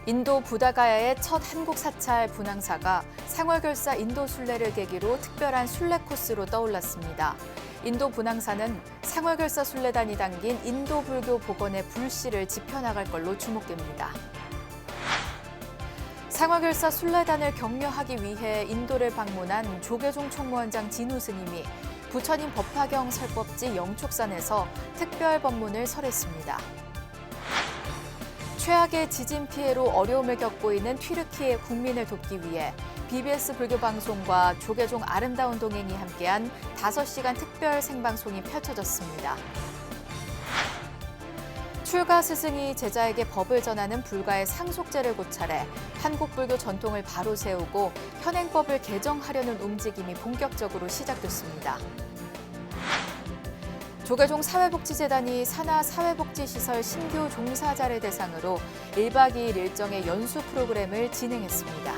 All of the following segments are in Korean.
인도 부다가야의 첫 한국 사찰 분향사가 상월결사 인도 순례를 계기로 특별한 순례 코스로 떠올랐습니다. 인도 분향사는 상월결사 순례단이 담긴 인도 불교 복원의 불씨를 지펴나갈 걸로 주목됩니다. 상월결사 순례단을 격려하기 위해 인도를 방문한 조계종 총무원장 진우 스님이 부처님 법화경 설법지 영축산에서 특별 법문을 설했습니다. 최악의 지진 피해로 어려움을 겪고 있는 튀르키예 국민을 돕기 위해 BBS 불교방송과 조계종 아름다운 동행이 함께한 5시간 특별 생방송이 펼쳐졌습니다. 출가 스승이 제자에게 법을 전하는 불가의 상속제를 고찰해 한국 불교 전통을 바로 세우고 현행법을 개정하려는 움직임이 본격적으로 시작됐습니다. 조계종 사회복지재단이 산하 사회복지시설 신규 종사자를 대상으로 1박 2일 일정의 연수 프로그램을 진행했습니다.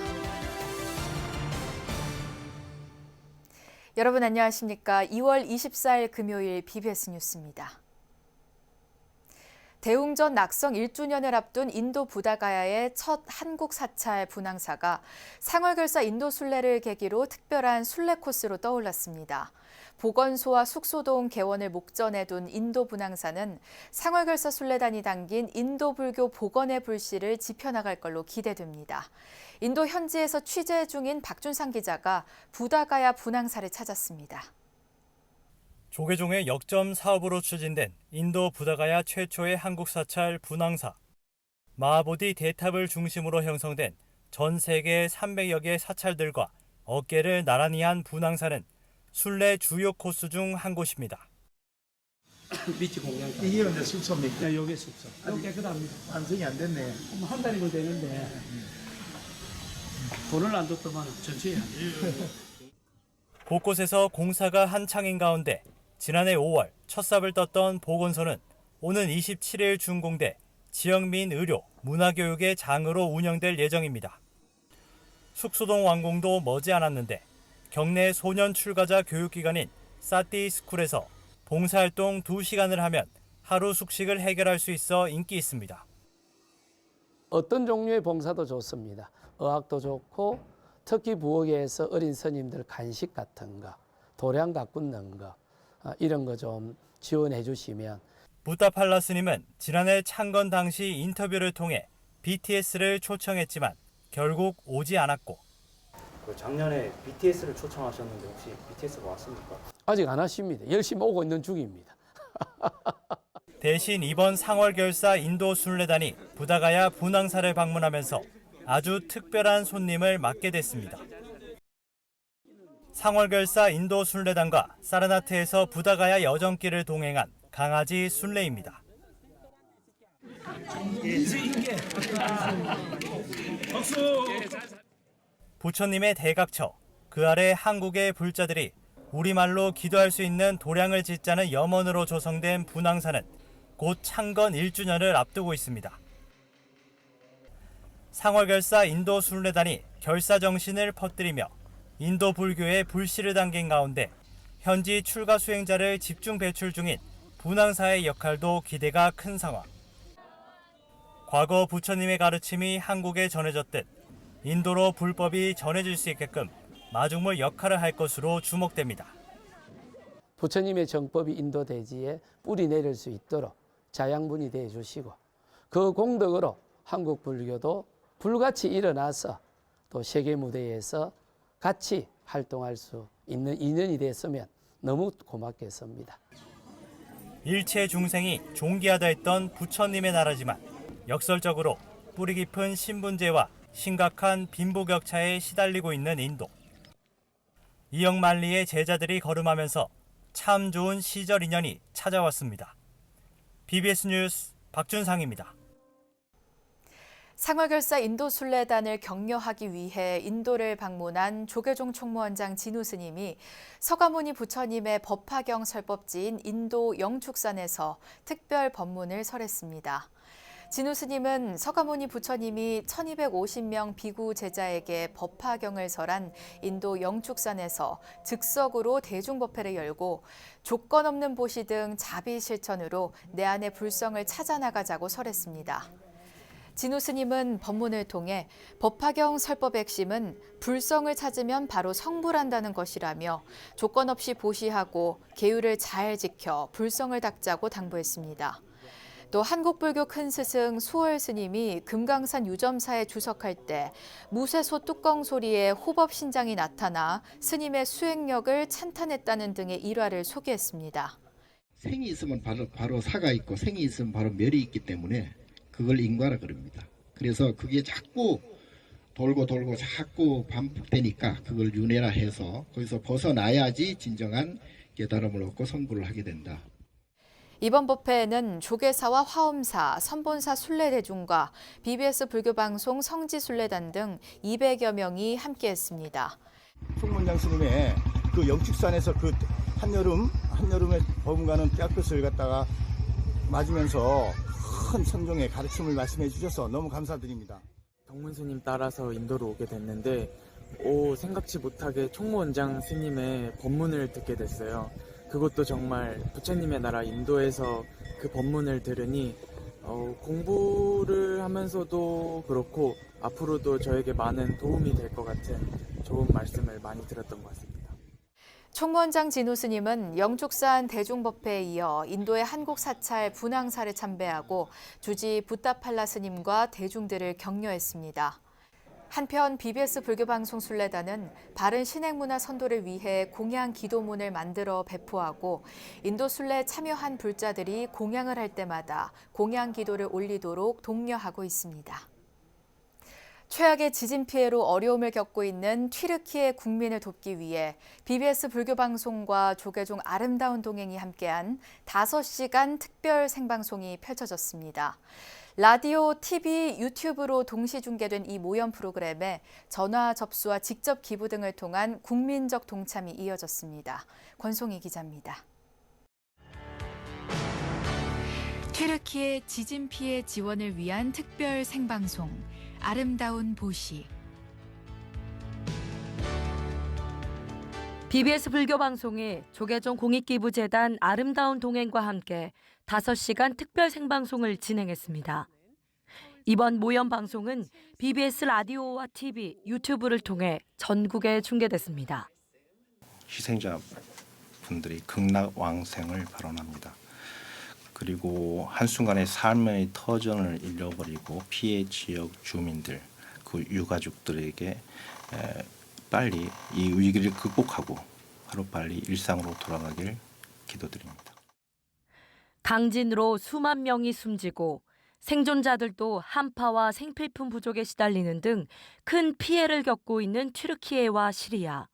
여러분 안녕하십니까? 2월 24일 금요일 BBS 뉴스입니다. 대웅전 낙성 1주년을 앞둔 인도 부다가야의 첫 한국 사찰 분향사가 상월결사 인도 순례를 계기로 특별한 순례 코스로 떠올랐습니다. 보건소와 숙소동 개원을 목전에 둔 인도 분향사는 상월결사 순례단이 담긴 인도 불교 복원의 불씨를 지펴나갈 걸로 기대됩니다. 인도 현지에서 취재 중인 박준상 기자가 부다가야 분향사를 찾았습니다. 조계종의 역점 사업으로 추진된 인도 부다가야 최초의 한국 사찰 분향사. 마하보디 대탑을 중심으로 형성된 전 세계 300여 개 사찰들과 어깨를 나란히 한 분향사는 순례 주요 코스 중 한 곳입니다. 밑이 공양. 이게 이제 숙소입니까? 네, 여기 숙소. 여기 깨끗합니다. 완성이 안 됐네. 한 달이면 되는데 돈을 안 줬더만 전체야. 곳곳에서 공사가 한창인 가운데 지난해 5월 첫 삽을 떴던 보건소는 오는 27일 준공돼 지역민 의료, 문화교육의 장으로 운영될 예정입니다. 숙소동 완공도 머지않았는데 경내 소년 출가자 교육기관인 사띠 스쿨에서 봉사활동 2시간을 하면 하루 숙식을 해결할 수 있어 인기 있습니다. 어떤 종류의 봉사도 좋습니다. 의학도 좋고 특히 부엌에서 어린 스님들 간식 같은 거, 도량 가꾸는 거 이런 거 좀 지원해 주시면. 부타팔라 스님은 지난해 창건 당시 인터뷰를 통해 BTS를 초청했지만 결국 오지 않았고 작년에 BTS를 초청하셨는데 혹시 BTS가 왔습니까? 아직 안 하십니다. 열심히 오고 있는 중입니다. 대신 이번 상월결사 인도 순례단이 부다가야 분향사를 방문하면서 아주 특별한 손님을 맞게 됐습니다. 상월결사 인도 순례단과 사르나트에서 부다가야 여정길을 동행한 강아지 순례입니다. 부처님의 대각처, 그 아래 한국의 불자들이 우리말로 기도할 수 있는 도량을 짓자는 염원으로 조성된 분향사는 곧 창건 1주년을 앞두고 있습니다. 상월결사 인도 순례단이 결사 정신을 퍼뜨리며 인도 불교의 불씨를 담긴 가운데 현지 출가 수행자를 집중 배출 중인 분향사의 역할도 기대가 큰 상황. 과거 부처님의 가르침이 한국에 전해졌듯 인도로 불법이 전해질 수 있게끔 마중물 역할을 할 것으로 주목됩니다. 부처님의 정법이 인도 대지에 뿌리 내릴 수 있도록 자양분이 되어 주시고 그 공덕으로 한국 불교도 불같이 일어나서 또 세계 무대에서 같이 활동할 수 있는 인연이 됐으면 너무 고맙겠습니다. 일체 중생이 존귀하다 했던 부처님의 나라지만 역설적으로 뿌리 깊은 신분제와 심각한 빈부격차에 시달리고 있는 인도. 이역만리의 제자들이 거름하면서 참 좋은 시절 인연이 찾아왔습니다. BBS 뉴스 박준상입니다. 상월결사 인도 순례단을 격려하기 위해 인도를 방문한 조계종 총무원장 진우 스님이 서가모니 부처님의 법화경 설법지인 인도 영축산에서 특별 법문을 설했습니다. 진우 스님은 서가모니 부처님이 1250명 비구 제자에게 법화경을 설한 인도 영축산에서 즉석으로 대중법회를 열고 조건 없는 보시 등 자비 실천으로 내 안의 불성을 찾아나가자고 설했습니다. 진우 스님은 법문을 통해 법화경 설법의 핵심은 불성을 찾으면 바로 성불한다는 것이라며 조건 없이 보시하고 계율을 잘 지켜 불성을 닦자고 당부했습니다. 또 한국불교 큰 스승 수월 스님이 금강산 유점사에 주석할 때 무쇠소 뚜껑 소리에 호법 신장이 나타나 스님의 수행력을 찬탄했다는 등의 일화를 소개했습니다. 생이 있으면 바로 사가 있고 생이 있으면 바로 멸이 있기 때문에 그걸 인과라 그럽니다. 그래서 그게 자꾸 돌고 자꾸 반복되니까 그걸 윤회라 해서 거기서 벗어나야지 진정한 깨달음을 얻고 성불을 하게 된다. 이번 법회에는 조계사와 화엄사, 선본사 순례대중과 BBS 불교방송 성지순례단 등 200여 명이 함께했습니다. 총무원장 스님의 그 영축산에서 그 한여름에 버금가는 떼약볕을 갖다가 맞으면서 큰 선종의 가르침을 말씀해 주셔서 너무 감사드립니다. 덕문 스님 따라서 인도로 오게 됐는데 생각지 못하게 총무원장 스님의 법문을 듣게 됐어요. 그것도 정말 부처님의 나라 인도에서 그 법문을 들으니 공부를 하면서도 그렇고 앞으로도 저에게 많은 도움이 될 것 같은 좋은 말씀을 많이 들었던 것 같습니다. 총무원장 진우 스님은 영축산 대중법회에 이어 인도의 한국 사찰 분황사를 참배하고 주지 붓다팔라 스님과 대중들을 격려했습니다. 한편 BBS 불교방송 순례단은 바른 신행문화 선도를 위해 공양 기도문을 만들어 배포하고 인도 순례에 참여한 불자들이 공양을 할 때마다 공양 기도를 올리도록 독려하고 있습니다. 최악의 지진 피해로 어려움을 겪고 있는 튀르키예 국민을 돕기 위해 BBS 불교방송과 조계종 아름다운 동행이 함께한 5시간 특별 생방송이 펼쳐졌습니다. 라디오, TV, 유튜브로 동시 중계된 이 모형 프로그램에 전화 접수와 직접 기부 등을 통한 국민적 동참이 이어졌습니다. 권송희 기자입니다. 튀르키예 지진 피해 지원을 위한 특별 생방송 아름다운 보시. BBS 불교방송이 조계종 공익기부재단 아름다운 동행과 함께 5시간 특별 생방송을 진행했습니다. 이번 모형 방송은 BBS 라디오와 TV, 유튜브를 통해 전국에 중계됐습니다. 희생자분들이 극락왕생을 발언합니다. 그리고 한순간에 삶의 터전을 잃어버리고 피해 지역 주민들, 그 유가족들에게 빨리 이 위기를 극복하고 하루빨리 일상으로 돌아가길 기도드립니다. 강진으로 수만 명이 숨지고 생존자들도 한파와 생필품 부족에 시달리는 등 큰 피해를 겪고 있는 튀르키예와 시리아.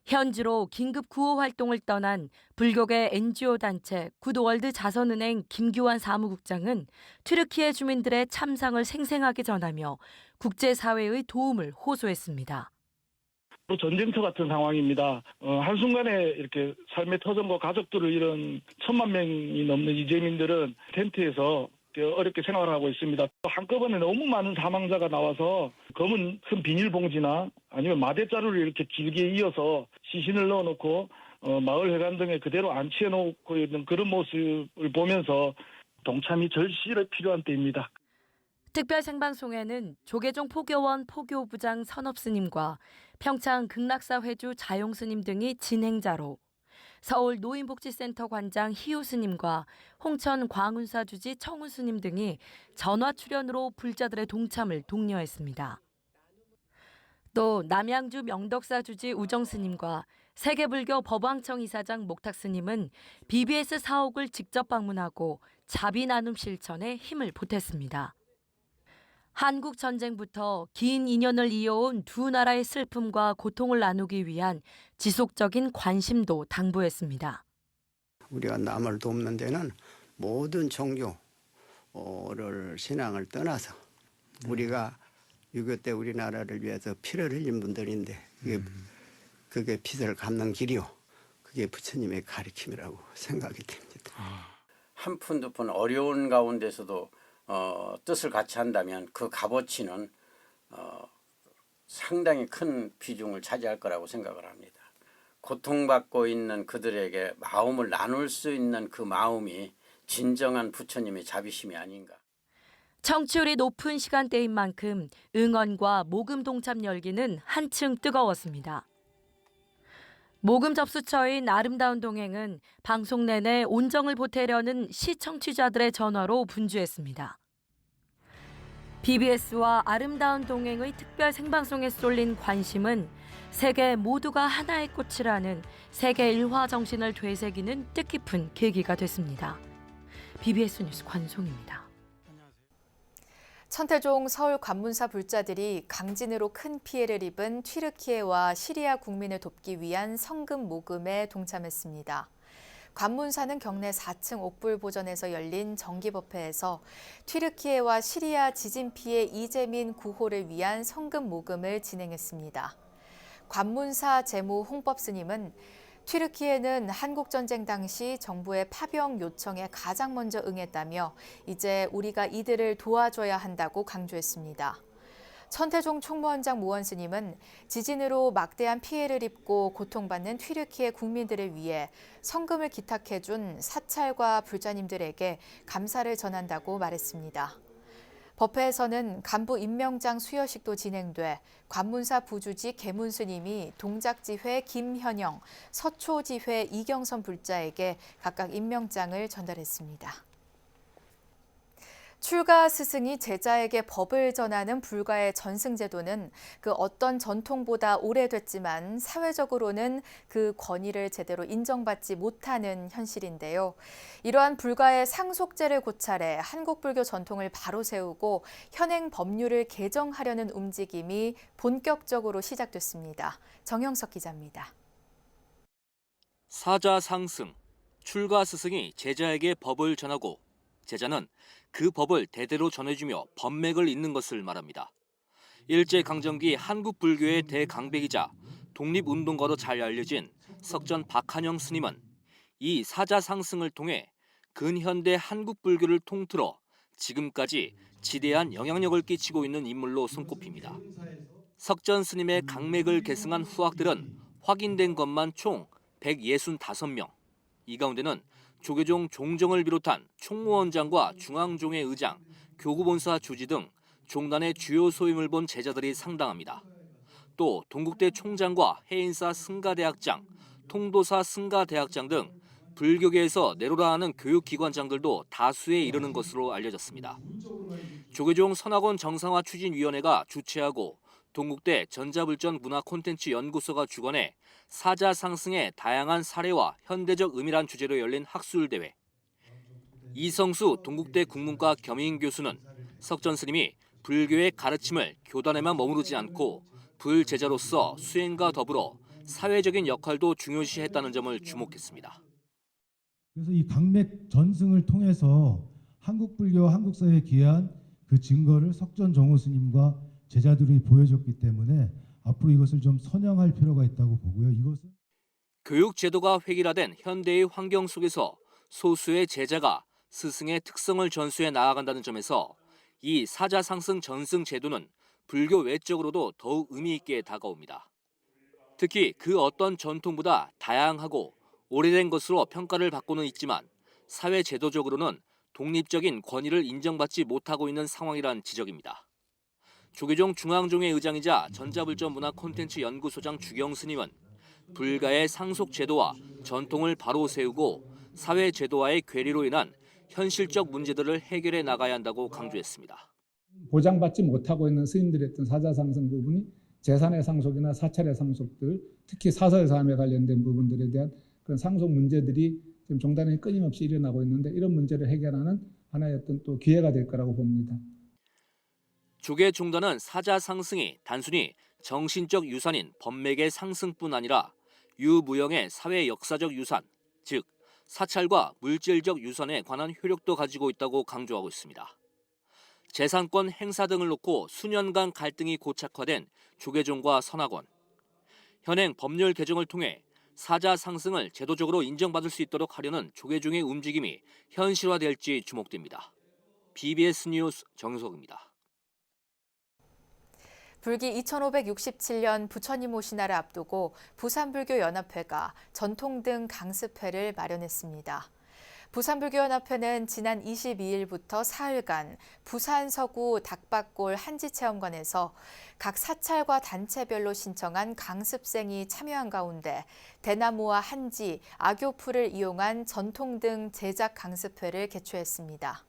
현지로 긴급 구호 활동을 떠난 불교계 NGO 단체 구도월드 자선은행 김규환 사무국장은 튀르키예 주민들의 참상을 생생하게 전하며 국제사회의 도움을 호소했습니다. 전쟁터 같은 상황입니다. 한순간에 이렇게 삶의 터전과 가족들을 잃은 1,000만 명이 넘는 이재민들은 텐트에서 어렵게 생활을 하고 있습니다. 한꺼번에 너무 많은 사망자가 나와서 검은 큰 비닐봉지나 아니면 마대자루를 이렇게 길게 이어서 시신을 넣어놓고 마을 회관 등에 그대로 안치해 놓고 있는 그런 모습을 보면서 동참이 절실히 필요한 때입니다. 특별 생방송에는 조계종 포교원 포교부장 선업스님과 평창 극락사 회주 자용스님 등이 진행자로 서울 노인복지센터 관장 희우스님과 홍천 광운사 주지 청우스님 등이 전화 출연으로 불자들의 동참을 독려했습니다. 또 남양주 명덕사 주지 우정스님과 세계불교 법왕청 이사장 목탁스님은 BBS 사옥을 직접 방문하고 자비 나눔 실천에 힘을 보탰습니다. 한국 전쟁부터 긴 인연을 이어온 두 나라의 슬픔과 고통을 나누기 위한 지속적인 관심도 당부했습니다. 우리가 남을 돕는 데는 모든 종교를 신앙을 떠나서 우리가 6.25 때 우리나라를 위해서 피를 흘린 분들인데 그게 빚을 갚는 길이요. 그게 부처님의 가르침이라고 생각이 됩니다. 한 푼 두 푼 어려운 가운데서도 뜻을 같이 한다면 그 값어치는 상당히 큰 비중을 차지할 거라고 생각을 합니다. 고통받고 있는 그들에게 마음을 나눌 수 있는 그 마음이 진정한 부처님의 자비심이 아닌가. 청취율이 높은 시간대인 만큼 응원과 모금 동참 열기는 한층 뜨거웠습니다. 모금 접수처인 아름다운 동행은 방송 내내 온정을 보태려는 시청취자들의 전화로 분주했습니다. BBS와 아름다운 동행의 특별 생방송에 쏠린 관심은 세계 모두가 하나의 꽃이라는 세계 일화 정신을 되새기는 뜻깊은 계기가 됐습니다. BBS 뉴스 관송입니다. 천태종 서울 관문사 불자들이 강진으로 큰 피해를 입은 튀르키예와 시리아 국민을 돕기 위한 성금 모금에 동참했습니다. 관문사는 경내 4층 옥불보전에서 열린 정기법회에서 튀르키예와 시리아 지진 피해 이재민 구호를 위한 성금 모금을 진행했습니다. 관문사 재무 홍법 스님은 튀르키예는 한국전쟁 당시 정부의 파병 요청에 가장 먼저 응했다며 이제 우리가 이들을 도와줘야 한다고 강조했습니다. 천태종 총무원장 무원 스님은 지진으로 막대한 피해를 입고 고통받는 튀르키예 국민들을 위해 성금을 기탁해준 사찰과 불자님들에게 감사를 전한다고 말했습니다. 법회에서는 간부 임명장 수여식도 진행돼 관문사 부주지 계문 스님이 동작지회 김현영, 서초지회 이경선 불자에게 각각 임명장을 전달했습니다. 출가 스승이 제자에게 법을 전하는 불가의 전승제도는 그 어떤 전통보다 오래됐지만 사회적으로는 그 권위를 제대로 인정받지 못하는 현실인데요. 이러한 불가의 상속제를 고찰해 한국 불교 전통을 바로 세우고 현행 법률을 개정하려는 움직임이 본격적으로 시작됐습니다. 정영석 기자입니다. 사자 상승, 출가 스승이 제자에게 법을 전하고 제자는 그 법을 대대로 전해주며 법맥을 잇는 것을 말합니다. 일제강점기 한국 불교의 대강백이자 독립운동가로 잘 알려진 석전 박한영 스님은 이 사자 상승을 통해 근현대 한국 불교를 통틀어 지금까지 지대한 영향력을 끼치고 있는 인물로 손꼽힙니다. 석전 스님의 강맥을 계승한 후학들은 확인된 것만 총 165명. 이 가운데는 조계종 종정을 비롯한 총무원장과 중앙종회 의장, 교구본사 주지 등 종단의 주요 소임을 본 제자들이 상당합니다. 또 동국대 총장과 해인사 승가대학장, 통도사 승가대학장 등 불교계에서 내로라 하는 교육기관장들도 다수에 이르는 것으로 알려졌습니다. 조계종 선학원 정상화 추진위원회가 주최하고 동국대 전자불전 문화콘텐츠연구소가 주관해 사자 상승의 다양한 사례와 현대적 의미란 주제로 열린 학술대회. 이성수 동국대 국문과 겸임 교수는 석전 스님이 불교의 가르침을 교단에만 머무르지 않고 불제자로서 수행과 더불어 사회적인 역할도 중요시했다는 점을 주목했습니다. 그래서 이 강맥 전승을 통해서 한국 불교, 한국 사회에 기여한 그 증거를 석전 정호 스님과 제자들이 보여줬기 때문에 앞으로 이것을 좀 선양할 필요가 있다고 보고요. 이것은 교육 제도가 획일화된 현대의 환경 속에서 소수의 제자가 스승의 특성을 전수해 나아간다는 점에서 이 사자 상승 전승 제도는 불교 외적으로도 더욱 의미 있게 다가옵니다. 특히 그 어떤 전통보다 다양하고 오래된 것으로 평가를 받고는 있지만 사회 제도적으로는 독립적인 권위를 인정받지 못하고 있는 상황이란 지적입니다. 조계종 중앙종회 의장이자 전자불전 문화콘텐츠연구소장 주경 스님은 불가의 상속 제도와 전통을 바로 세우고 사회 제도와의 괴리로 인한 현실적 문제들을 해결해 나가야 한다고 강조했습니다. 보장받지 못하고 있는 스님들의 어떤 사자상승 부분이 재산의 상속이나 사찰의 상속들, 특히 사설 삶에 관련된 부분들에 대한 그런 상속 문제들이 지금 종단에 끊임없이 일어나고 있는데 이런 문제를 해결하는 하나의 어떤 또 기회가 될 거라고 봅니다. 조계 종단은 사자 상승이 단순히 정신적 유산인 법맥의 상승뿐 아니라 유무형의 사회 역사적 유산, 즉 사찰과 물질적 유산에 관한 효력도 가지고 있다고 강조하고 있습니다. 재산권 행사 등을 놓고 수년간 갈등이 고착화된 조계종과 선학원. 현행 법률 개정을 통해 사자 상승을 제도적으로 인정받을 수 있도록 하려는 조계종의 움직임이 현실화될지 주목됩니다. BBS 뉴스 정석입니다. 불기 2567년 부처님 오신 날을 앞두고 부산불교연합회가 전통 등 강습회를 마련했습니다. 부산불교연합회는 지난 22일부터 사흘간 부산 서구 닭밭골 한지체험관에서 각 사찰과 단체별로 신청한 강습생이 참여한 가운데 대나무와 한지, 악교풀을 이용한 전통등 제작 강습회를 개최했습니다.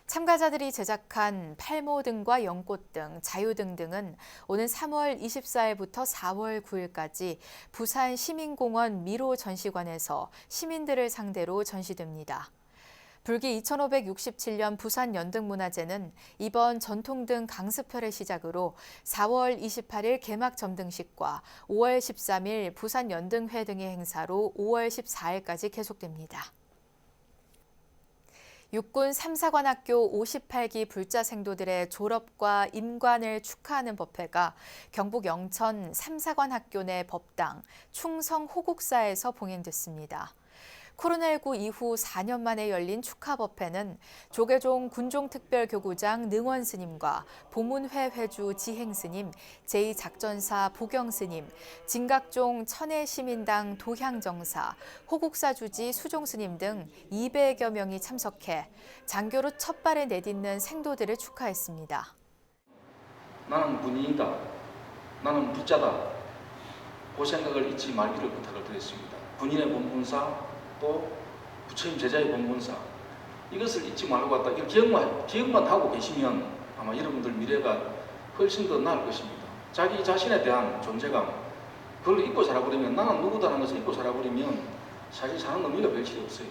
참가자들이 제작한 팔모등과 연꽃등, 자유등 등은 오는 3월 24일부터 4월 9일까지 부산 시민공원 미로 전시관에서 시민들을 상대로 전시됩니다. 불기 2567년 부산 연등문화제는 이번 전통등 강습회를 시작으로 4월 28일 개막 점등식과 5월 13일 부산 연등회 등의 행사로 5월 14일까지 계속됩니다. 육군 3사관학교 58기 불자생도들의 졸업과 임관을 축하하는 법회가 경북 영천 3사관학교 내 법당 충성 호국사에서 봉행됐습니다. 코로나19 이후 4년 만에 열린 축하법회는 조계종 군종특별교구장 능원스님과 보문회 회주 지행스님, 제2작전사 보경스님, 진각종 천혜시민당 도향정사, 호국사 주지 수종스님 등 200여 명이 참석해 장교로 첫 발을 내딛는 생도들을 축하했습니다. 나는 군인이다. 나는 부자다. 그 생각을 잊지 말기를 부탁을 드렸습니다. 군인의 본분사 또 부처님 제자의 본분사 이것을 잊지 말고 왔다. 이걸 기억만 하고 계시면 아마 여러분들 미래가 훨씬 더 나을 것입니다. 자기 자신에 대한 존재감 그걸 잊고 살아버리면 나는 누구다라는 것을 잊고 살아버리면 사실 사는 의미가 별치 없어요.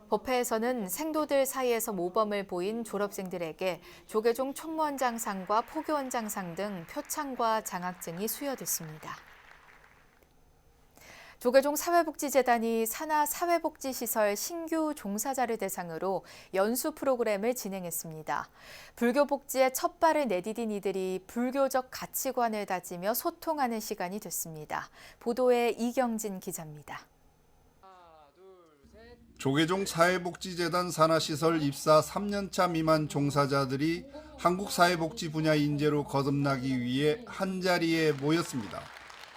법회에서는 생도들 사이에서 모범을 보인 졸업생들에게 조계종 총무원장상과 포교원장상 등 표창과 장학증이 수여됐습니다. 조계종 사회복지재단이 산하 사회복지시설 신규 종사자를 대상으로 연수 프로그램을 진행했습니다. 불교 복지의 첫 발을 내디딘 이들이 불교적 가치관을 다지며 소통하는 시간이 됐습니다. 보도에 이경진 기자입니다. 조계종 사회복지재단 산하시설 입사 3년차 미만 종사자들이 한국 사회복지 분야 인재로 거듭나기 위해 한자리에 모였습니다.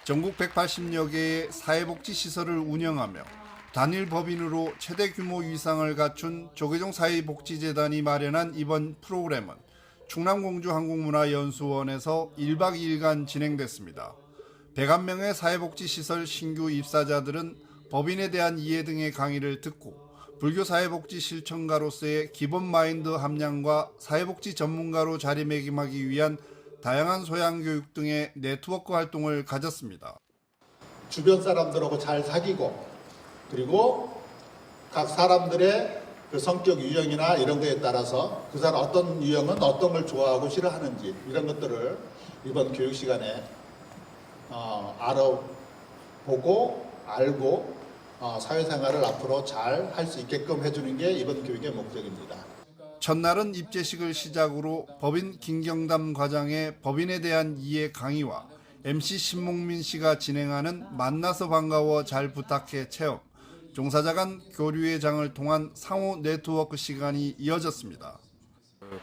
전국 180여 개의 사회복지시설을 운영하며 단일 법인으로 최대 규모 위상을 갖춘 조계종 사회복지재단이 마련한 이번 프로그램은 충남공주한국문화연수원에서 1박 2일간 진행됐습니다. 101명의 사회복지시설 신규 입사자들은 법인에 대한 이해 등의 강의를 듣고 불교 사회복지 실천가로서의 기본 마인드 함량과 사회복지 전문가로 자리매김하기 위한 다양한 소양 교육 등의 네트워크 활동을 가졌습니다. 주변 사람들하고 잘 사귀고 그리고 각 사람들의 그 성격 유형이나 이런 거에 따라서 그 사람 어떤 유형은 어떤 걸 좋아하고 싫어하는지 이런 것들을 이번 교육 시간에 알아보고 알고 사회생활을 앞으로 잘 할 수 있게끔 해주는 게 이번 교육의 목적입니다. 첫날은 입제식을 시작으로 법인 김경담 과장의 법인에 대한 이해 강의와 MC 신목민 씨가 진행하는 만나서 반가워 잘 부탁해 체험, 종사자 간 교류의 장을 통한 상호 네트워크 시간이 이어졌습니다.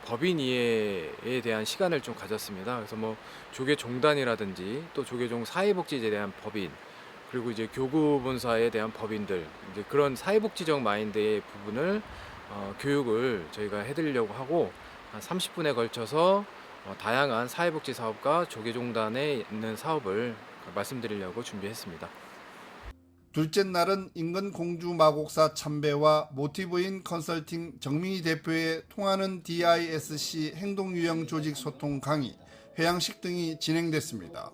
법인 이해에 대한 시간을 좀 가졌습니다. 그래서 조계종단이라든지 또 조계종 사회복지에 대한 법인 그리고 이제 교구본사에 대한 법인들 이제 그런 사회복지적 마인드의 부분을 교육을 저희가 해드리려고 하고 한 30분에 걸쳐서 다양한 사회복지 사업과 조계종단에 있는 사업을 말씀드리려고 준비했습니다. 둘째 날은 인근 공주 마곡사 참배와 모티브인 컨설팅 정민희 대표의 통하는 DISC 행동유형 조직 소통 강의, 회양식 등이 진행됐습니다.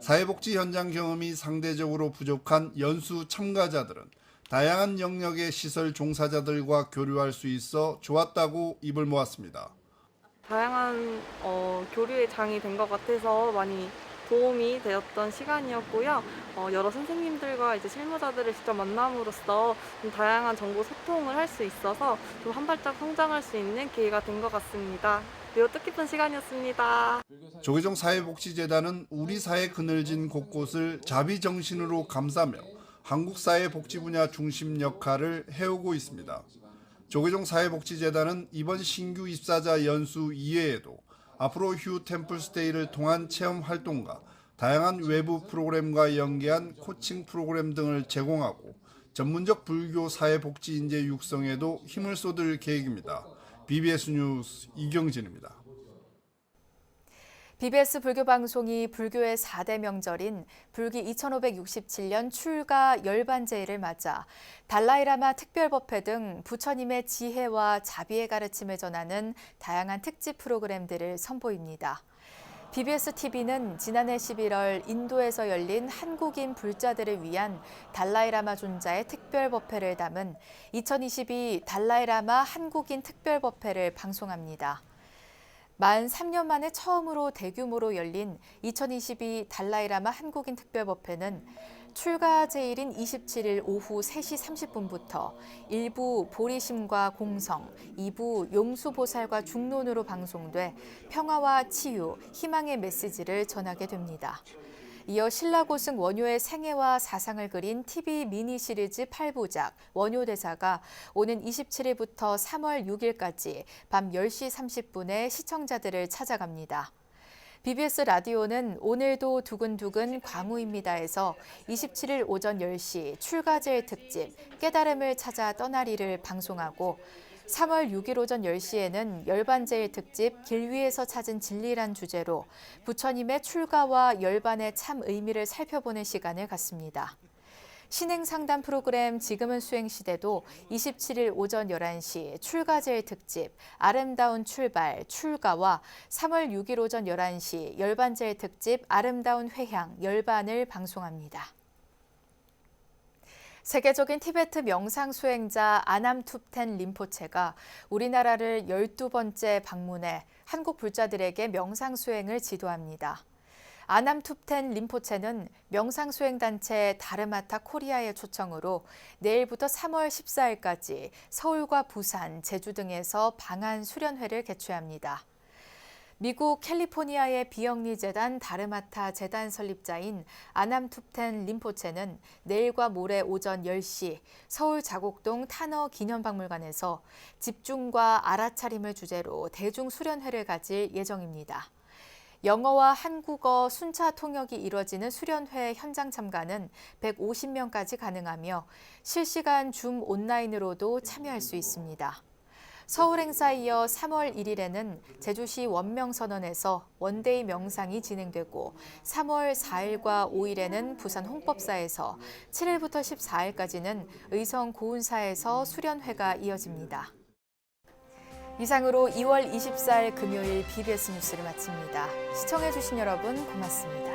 사회복지 현장 경험이 상대적으로 부족한 연수 참가자들은 다양한 영역의 시설 종사자들과 교류할 수 있어 좋았다고 입을 모았습니다. 다양한 교류의 장이 된 것 같아서 많이 도움이 되었던 시간이었고요. 여러 선생님들과 이제 실무자들을 직접 만남으로써 좀 다양한 정보 소통을 할 수 있어서 좀 한 발짝 성장할 수 있는 기회가 된 것 같습니다. 매우 뜻깊은 시간이었습니다. 조계종 사회복지재단은 우리 사회 그늘진 곳곳을 자비정신으로 감싸며 한국 사회 복지 분야 중심 역할을 해오고 있습니다. 조계종 사회복지재단은 이번 신규 입사자 연수 이외에도 앞으로 휴 템플스테이를 통한 체험 활동과 다양한 외부 프로그램과 연계한 코칭 프로그램 등을 제공하고 전문적 불교 사회복지 인재 육성에도 힘을 쏟을 계획입니다. BBS 뉴스 이경진입니다. BBS 불교방송이 불교의 4대 명절인 불기 2567년 출가 열반제일을 맞아 달라이라마 특별법회 등 부처님의 지혜와 자비의 가르침을 전하는 다양한 특집 프로그램들을 선보입니다. BBS TV는 지난해 11월 인도에서 열린 한국인 불자들을 위한 달라이라마 존자의 특별법회를 담은 2022 달라이라마 한국인 특별법회를 방송합니다. 43년 만에 처음으로 대규모로 열린 2022 달라이라마 한국인 특별법회는 출가 제일인 27일 오후 3시 30분부터 1부 보리심과 공성, 2부 용수보살과 중론으로 방송돼 평화와 치유, 희망의 메시지를 전하게 됩니다. 이어 신라고승 원효의 생애와 사상을 그린 TV 미니 시리즈 8부작 원효대사가 오는 27일부터 3월 6일까지 밤 10시 30분에 시청자들을 찾아갑니다. BBS 라디오는 오늘도 두근두근 광우입니다에서 27일 오전 10시 출가제일 특집 깨달음을 찾아 떠나리를 방송하고 3월 6일 오전 10시에는 열반제일 특집 길 위에서 찾은 진리란 주제로 부처님의 출가와 열반의 참 의미를 살펴보는 시간을 갖습니다. 신행상담 프로그램 지금은 수행시대도 27일 오전 11시 출가제일 특집 아름다운 출발, 출가와 3월 6일 오전 11시 열반제일 특집 아름다운 회향, 열반을 방송합니다. 세계적인 티베트 명상 수행자 아남투텐 림포체가 우리나라를 12번째 방문해 한국 불자들에게 명상 수행을 지도합니다. 아남투텐 림포체는 명상수행단체 다르마타 코리아의 초청으로 내일부터 3월 14일까지 서울과 부산, 제주 등에서 방한 수련회를 개최합니다. 미국 캘리포니아의 비영리 재단 다르마타 재단 설립자인 아남투텐 림포체는 내일과 모레 오전 10시 서울 자곡동 타너 기념박물관에서 집중과 알아차림을 주제로 대중 수련회를 가질 예정입니다. 영어와 한국어 순차 통역이 이뤄지는 수련회 현장 참가는 150명까지 가능하며 실시간 줌 온라인으로도 참여할 수 있습니다. 서울 행사에 이어 3월 1일에는 제주시 원명선언에서 원데이 명상이 진행되고 3월 4일과 5일에는 부산 홍법사에서 7일부터 14일까지는 의성 고운사에서 수련회가 이어집니다. 이상으로 2월 24일 금요일 BBS 뉴스를 마칩니다. 시청해주신 여러분 고맙습니다.